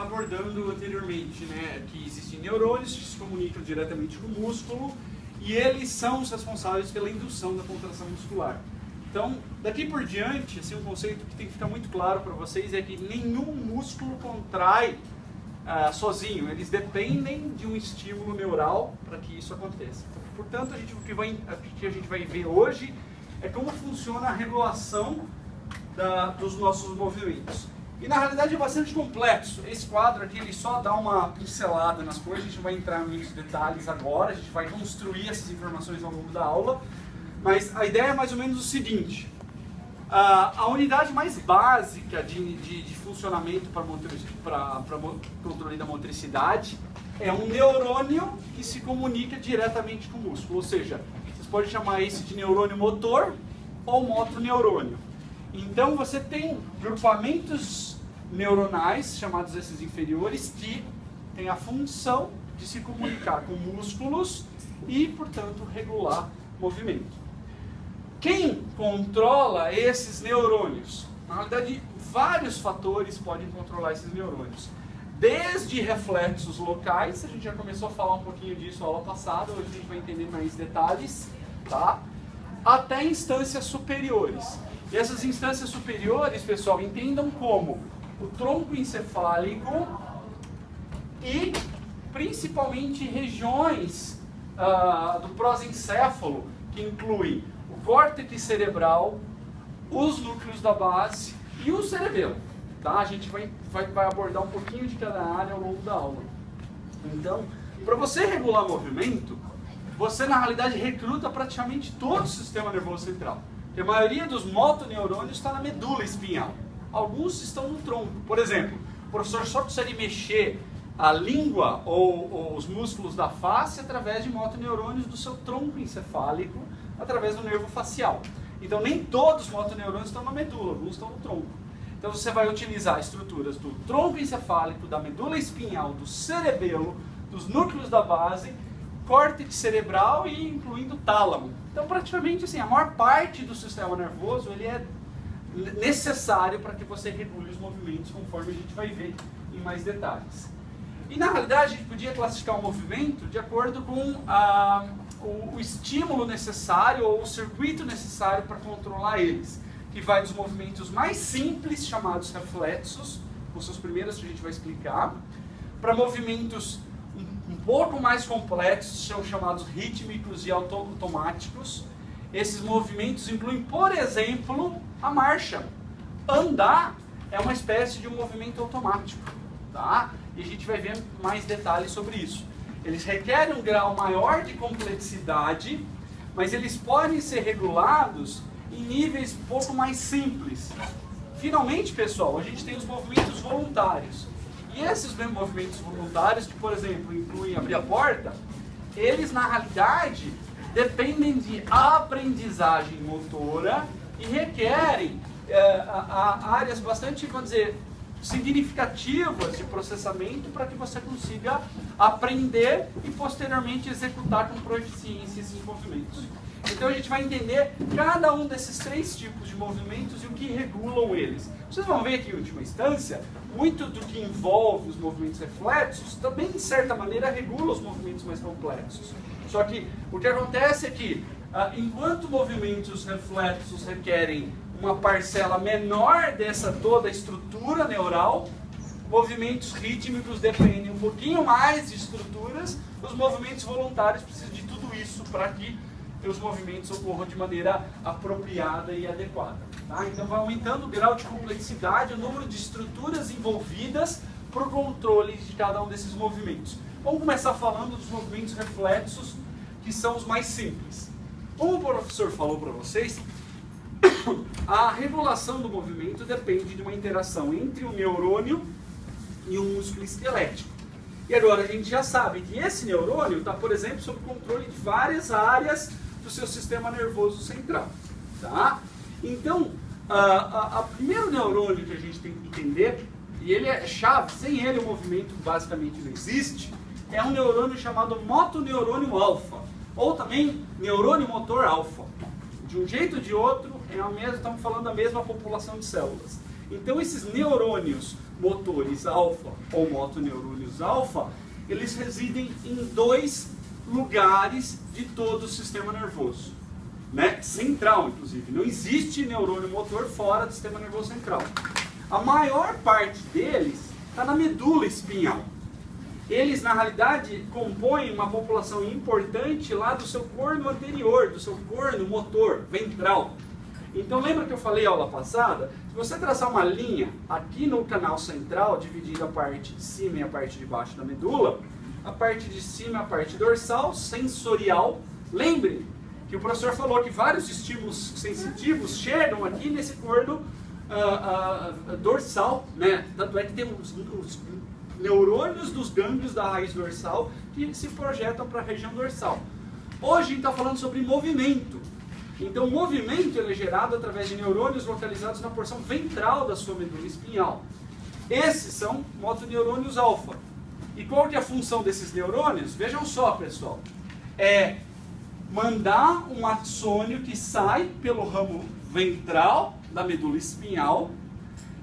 abordando anteriormente, né, que existem neurônios que se comunicam diretamente com o músculo e eles são os responsáveis pela indução da contração muscular. Então, daqui por diante, assim, um conceito que tem que ficar muito claro para vocês é que nenhum músculo contrai sozinho, eles dependem de um estímulo neural para que isso aconteça. Portanto, o que a gente vai ver hoje é como funciona a regulação dos nossos movimentos. E na realidade é bastante complexo. Esse quadro aqui ele só dá uma pincelada nas coisas, a gente vai entrar em muitos detalhes agora, a gente vai construir essas informações ao longo da aula, mas a ideia é mais ou menos o seguinte: a unidade mais básica de funcionamento para controle da motricidade é um neurônio que se comunica diretamente com o músculo, ou seja, vocês podem chamar esse de neurônio motor ou motoneurônio. Então você tem grupamentos neuronais, chamados esses inferiores, que têm a função de se comunicar com músculos e, portanto, regular movimento. Quem controla esses neurônios? Na realidade, vários fatores podem controlar esses neurônios. Desde reflexos locais, a gente já começou a falar um pouquinho disso na aula passada, hoje a gente vai entender mais detalhes, tá? Até instâncias superiores. E essas instâncias superiores, pessoal, entendam como o tronco encefálico e principalmente regiões do prosencéfalo, que incluem o córtex cerebral, os núcleos da base e o cerebelo. Tá? A gente vai abordar um pouquinho de cada área ao longo da aula. Então, para você regular movimento, você na realidade recruta praticamente todo o sistema nervoso central. Porque a maioria dos motoneurônios está na medula espinhal. Alguns estão no tronco. Por exemplo, o professor só consegue mexer a língua ou os músculos da face através de motoneurônios do seu tronco encefálico, através do nervo facial. Então nem todos os motoneurônios estão na medula, alguns estão no tronco. Então você vai utilizar estruturas do tronco encefálico, da medula espinhal, do cerebelo, dos núcleos da base, córtex cerebral e incluindo o tálamo. Então praticamente assim, a maior parte do sistema nervoso ele é necessário para que você regule os movimentos, conforme a gente vai ver em mais detalhes. E na realidade a gente podia classificar o movimento de acordo com o estímulo necessário ou o circuito necessário para controlar eles, que vai dos movimentos mais simples, chamados reflexos, com seus primeiros que a gente vai explicar, para movimentos um pouco mais complexos, são chamados rítmicos e automáticos. Esses movimentos incluem, por exemplo, a marcha. Andar é uma espécie de um movimento automático, tá? E a gente vai ver mais detalhes sobre isso. Eles requerem um grau maior de complexidade, mas eles podem ser regulados em níveis um pouco mais simples. Finalmente, pessoal, a gente tem os movimentos voluntários. E esses mesmos movimentos voluntários, que, por exemplo, incluem abrir a porta, eles, na realidade, dependem de aprendizagem motora e requerem áreas bastante, vamos dizer, significativas de processamento para que você consiga aprender e posteriormente executar com proficiência esses movimentos. Então a gente vai entender cada um desses três tipos de movimentos e o que regulam eles. Vocês vão ver que, em última instância, muito do que envolve os movimentos reflexos também, de certa maneira, regula os movimentos mais complexos. Só que o que acontece é que, enquanto movimentos reflexos requerem uma parcela menor dessa toda a estrutura neural, movimentos rítmicos dependem um pouquinho mais de estruturas, os movimentos voluntários precisam de tudo isso para que os movimentos ocorram de maneira apropriada e adequada. Tá? Então vai aumentando o grau de complexidade, o número de estruturas envolvidas para o controle de cada um desses movimentos. Vamos começar falando dos movimentos reflexos, que são os mais simples. Como o professor falou para vocês, a regulação do movimento depende de uma interação entre um neurônio e um músculo esquelético. E agora a gente já sabe que esse neurônio está, por exemplo, sob controle de várias áreas do seu sistema nervoso central. Tá? Então, o primeiro neurônio que a gente tem que entender, e ele é chave, sem ele o movimento basicamente não existe, é um neurônio chamado motoneurônio alfa, ou também neurônio motor alfa. De um jeito ou de outro, estamos falando da mesma população de células. Então esses neurônios motores alfa ou motoneurônios alfa, eles residem em 2 lugares de todo o sistema nervoso, né? Central, inclusive. Não existe neurônio motor fora do sistema nervoso central. A maior parte deles está na medula espinhal. Eles, na realidade, compõem uma população importante lá do seu corno anterior, do seu corno motor ventral. Então, lembra que eu falei na aula passada? Se você traçar uma linha aqui no canal central, dividindo a parte de cima e a parte de baixo da medula, a parte de cima é a parte dorsal, sensorial. Lembre que o professor falou que vários estímulos sensitivos chegam aqui nesse corno dorsal, né? Tanto é que tem os neurônios dos gânglios da raiz dorsal que se projetam para a região dorsal. Hoje a gente está falando sobre movimento. Então o movimento ele é gerado através de neurônios localizados na porção ventral da sua medula espinhal. Esses são motoneurônios alfa. E qual que é a função desses neurônios? Vejam só, pessoal. É mandar um axônio que sai pelo ramo ventral da medula espinhal.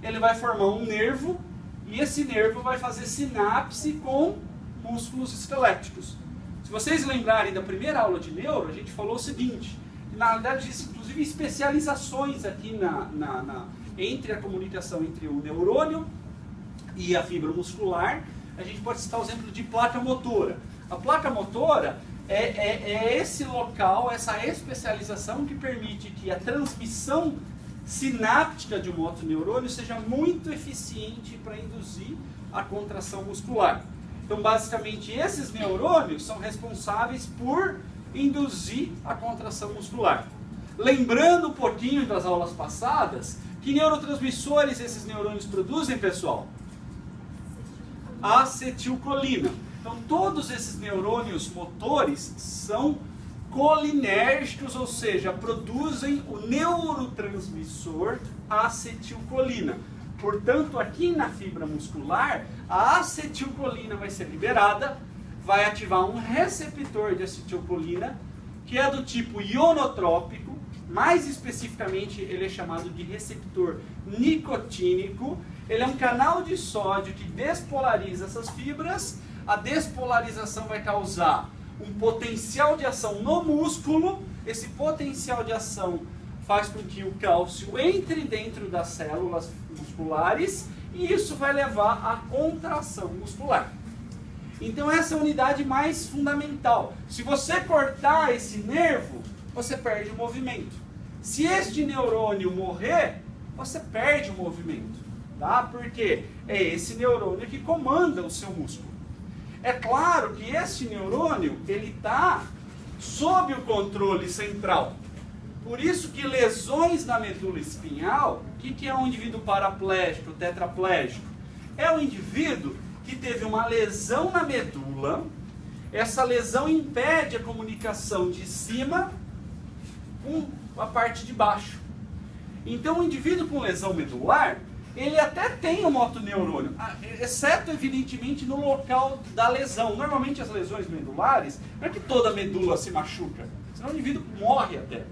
Ele vai formar um nervo e esse nervo vai fazer sinapse com músculos esqueléticos. Se vocês lembrarem da primeira aula de neuro, a gente falou o seguinte, na realidade existe inclusive especializações aqui entre a comunicação entre o neurônio e a fibra muscular. A gente pode citar o exemplo de placa motora. A placa motora é esse local, essa especialização que permite que a transmissão sináptica de um motoneurônio seja muito eficiente para induzir a contração muscular. Então, basicamente, esses neurônios são responsáveis por induzir a contração muscular. Lembrando um pouquinho das aulas passadas, que neurotransmissores esses neurônios produzem, pessoal? Acetilcolina. Então, todos esses neurônios motores são colinérgicos, ou seja, produzem o neurotransmissor acetilcolina. Portanto, aqui na fibra muscular, a acetilcolina vai ser liberada, vai ativar um receptor de acetilcolina, que é do tipo ionotrópico, mais especificamente ele é chamado de receptor nicotínico. Ele é um canal de sódio que despolariza essas fibras. A despolarização vai causar um potencial de ação no músculo. Esse potencial de ação faz com que o cálcio entre dentro das células musculares e isso vai levar à contração muscular. Então essa é a unidade mais fundamental. Se você cortar esse nervo, você perde o movimento. Se este neurônio morrer, você perde o movimento, tá? Porque é esse neurônio que comanda o seu músculo. É claro que esse neurônio ele está sob o controle central. Por isso que lesões na medula espinhal, o que é um indivíduo paraplégico, tetraplégico? É um indivíduo que teve uma lesão na medula, essa lesão impede a comunicação de cima com a parte de baixo. Então o indivíduo com lesão medular, ele até tem um motoneurônio, exceto evidentemente no local da lesão. Normalmente as lesões medulares, não é que toda a medula se machuca, senão o indivíduo morre até.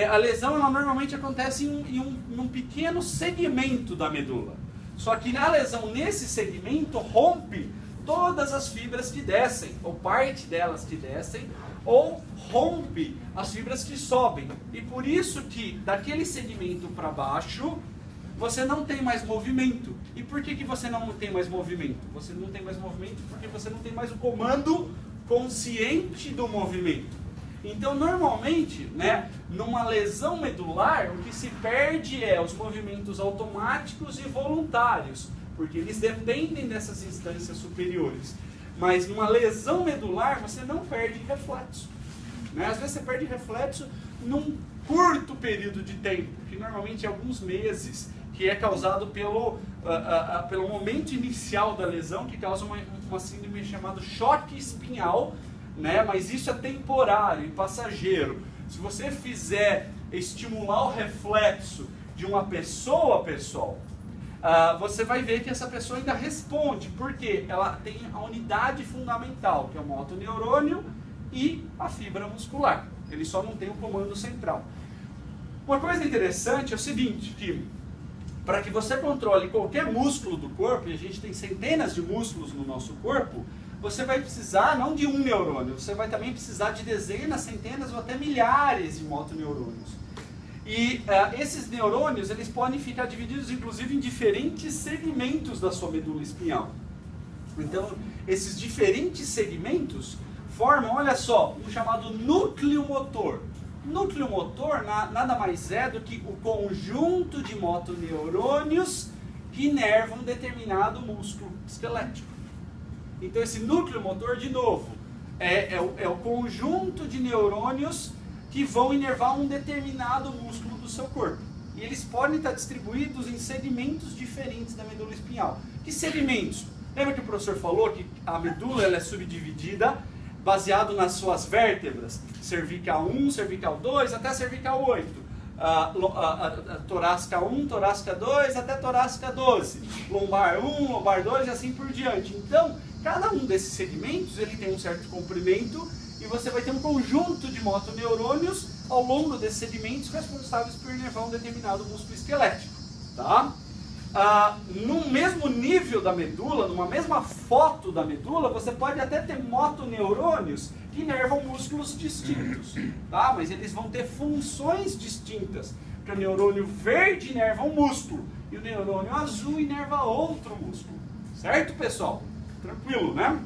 A lesão ela normalmente acontece em um pequeno segmento da medula. Só que na lesão nesse segmento rompe todas as fibras que descem, ou parte delas que descem, ou rompe as fibras que sobem. E por isso que daquele segmento para baixo, você não tem mais movimento. E por que você não tem mais movimento? Você não tem mais movimento porque você não tem mais o comando consciente do movimento. Então, normalmente, né, numa lesão medular, o que se perde é os movimentos automáticos e voluntários, porque eles dependem dessas instâncias superiores. Mas numa lesão medular, você não perde reflexo. Né? Às vezes você perde reflexo num curto período de tempo, que normalmente é alguns meses, que é causado pelo momento inicial da lesão, que causa uma síndrome chamada choque espinhal, né? Mas isso é temporário e passageiro. Se você fizer estimular o reflexo de uma pessoa, pessoal, você vai ver que essa pessoa ainda responde, porque ela tem a unidade fundamental, que é o motoneurônio e a fibra muscular. Ele só não tem o comando central. Uma coisa interessante é o seguinte, que para que você controle qualquer músculo do corpo, e a gente tem centenas de músculos no nosso corpo, você vai precisar não de um neurônio, você vai também precisar de dezenas, centenas ou até milhares de motoneurônios. E esses neurônios, eles podem ficar divididos inclusive em diferentes segmentos da sua medula espinhal. Então, esses diferentes segmentos formam, olha só, um chamado núcleo motor. Núcleo motor nada mais é do que o conjunto de motoneurônios que inervam um determinado músculo esquelético. Então esse núcleo motor, de novo, é o conjunto de neurônios que vão inervar um determinado músculo do seu corpo. E eles podem estar distribuídos em segmentos diferentes da medula espinhal. Que segmentos? Lembra que o professor falou que a medula ela é subdividida baseado nas suas vértebras? Cervical 1, cervical 2, até cervical 8. Torácica 1, torácica 2, até torácica 12. Lombar 1, lombar 2 e assim por diante. Então, cada um desses segmentos ele tem um certo comprimento e você vai ter um conjunto de motoneurônios ao longo desses segmentos responsáveis por inervar um determinado músculo esquelético. Tá? No mesmo nível da medula, numa mesma foto da medula, você pode até ter motoneurônios que inervam músculos distintos, tá? Mas eles vão ter funções distintas, porque o neurônio verde inerva um músculo e o neurônio azul inerva outro músculo, certo, pessoal? Tranquilo, né?